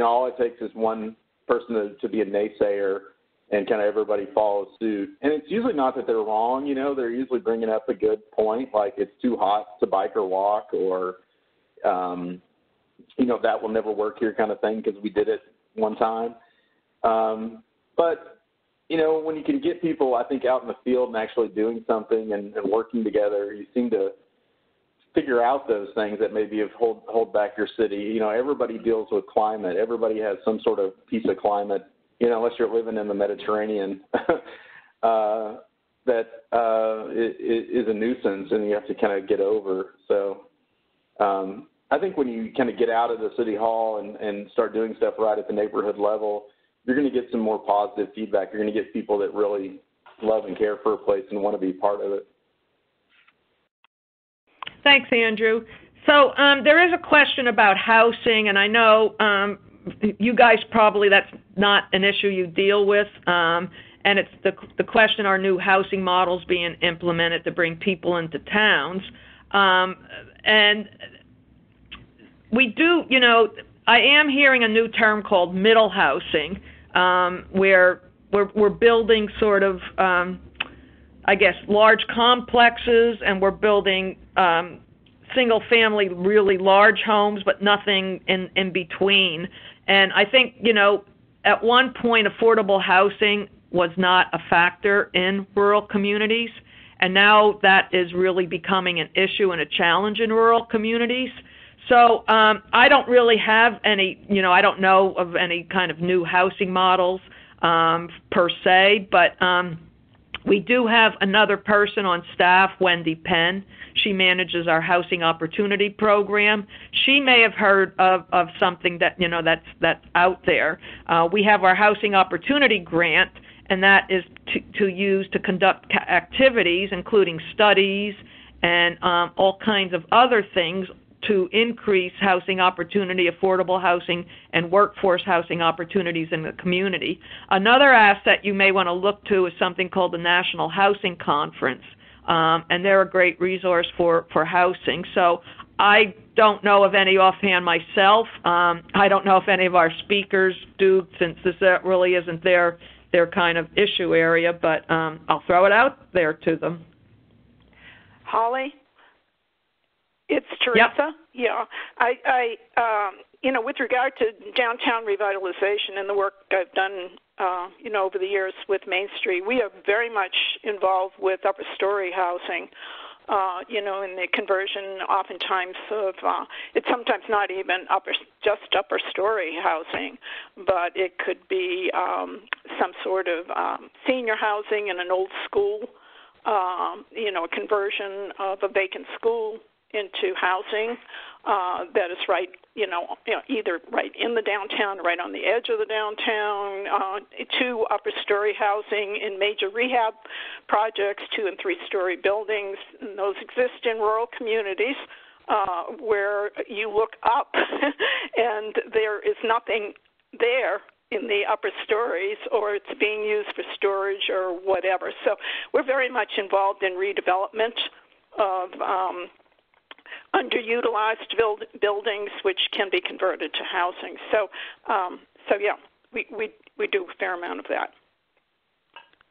all it takes is one person to be a naysayer, and kind of everybody follows suit. And it's usually not that they're wrong, they're usually bringing up a good point, like it's too hot to bike or walk, or, that will never work here kind of thing because we did it one time. But, when you can get people, I think, out in the field and actually doing something and working together, you seem to figure out those things that maybe have hold back your city. Everybody deals with climate. Everybody has some sort of piece of climate, unless you're living in the Mediterranean, that is a nuisance and you have to kind of get over. So I think when you kind of get out of the City Hall and start doing stuff right at the neighborhood level, you're going to get some more positive feedback. You're going to get people that really love and care for a place and want to be part of it. Thanks, Andrew. So there is a question about housing, and I know you guys probably, that's not an issue you deal with, and it's the question, are new housing models being implemented to bring people into towns? And we do, I am hearing a new term called middle housing, where we're building sort of, large complexes, and we're building single-family, really large homes, but nothing in between. And I think, at one point, affordable housing was not a factor in rural communities, and now that is really becoming an issue and a challenge in rural communities. So I don't really have any, I don't know of any kind of new housing models per se, but we do have another person on staff, Wendy Penn. She manages our Housing Opportunity Program. She may have heard of something that, that's out there. We have our Housing Opportunity Grant, and that is to use to conduct activities, including studies and all kinds of other things to increase housing opportunity, affordable housing, and workforce housing opportunities in the community. Another asset you may want to look to is something called the National Housing Conference, and they're a great resource for housing. So I don't know of any offhand myself. I don't know if any of our speakers do, since this really isn't their kind of issue area, but I'll throw it out there to them. Holly? It's Teresa. Yep. Yeah. I with regard to downtown revitalization and the work I've done, over the years with Main Street, we are very much involved with upper story housing, in the conversion oftentimes of, it's sometimes not even just upper story housing, but it could be some sort of senior housing in an old school, a conversion of a vacant school into housing that is right, either right in the downtown, right on the edge of the downtown, to upper story housing in major rehab projects, 2- and 3-story buildings. And those exist in rural communities where you look up and there is nothing there in the upper stories, or it's being used for storage or whatever. So we're very much involved in redevelopment of underutilized buildings which can be converted to housing. So yeah, we do a fair amount of that.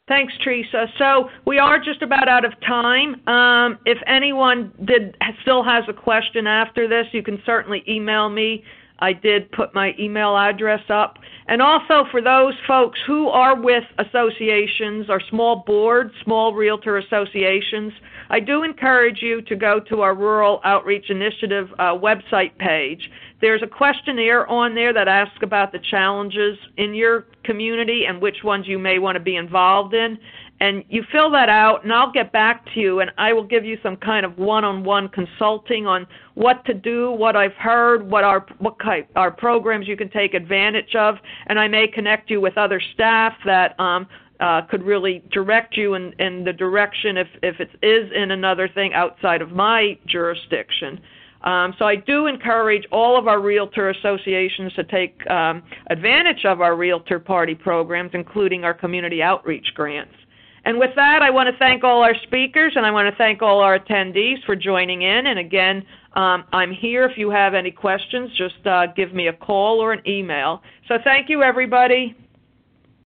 Thanks, Teresa. So we are just about out of time. If anyone still has a question after this, you can certainly email me I did put my email address up. And also for those folks who are with associations or small boards, small realtor associations, I do encourage you to go to our Rural Outreach Initiative website page. There's a questionnaire on there that asks about the challenges in your community and which ones you may want to be involved in. And you fill that out, and I'll get back to you, and I will give you some kind of one-on-one consulting on what to do, what I've heard, what our programs you can take advantage of, and I may connect you with other staff that could really direct you in the direction if it is in another thing outside of my jurisdiction. So I do encourage all of our realtor associations to take advantage of our Realtor Party programs, including our community outreach grants. And with that, I want to thank all our speakers, and I want to thank all our attendees for joining in. And again, I'm here. If you have any questions, just give me a call or an email. So thank you, everybody.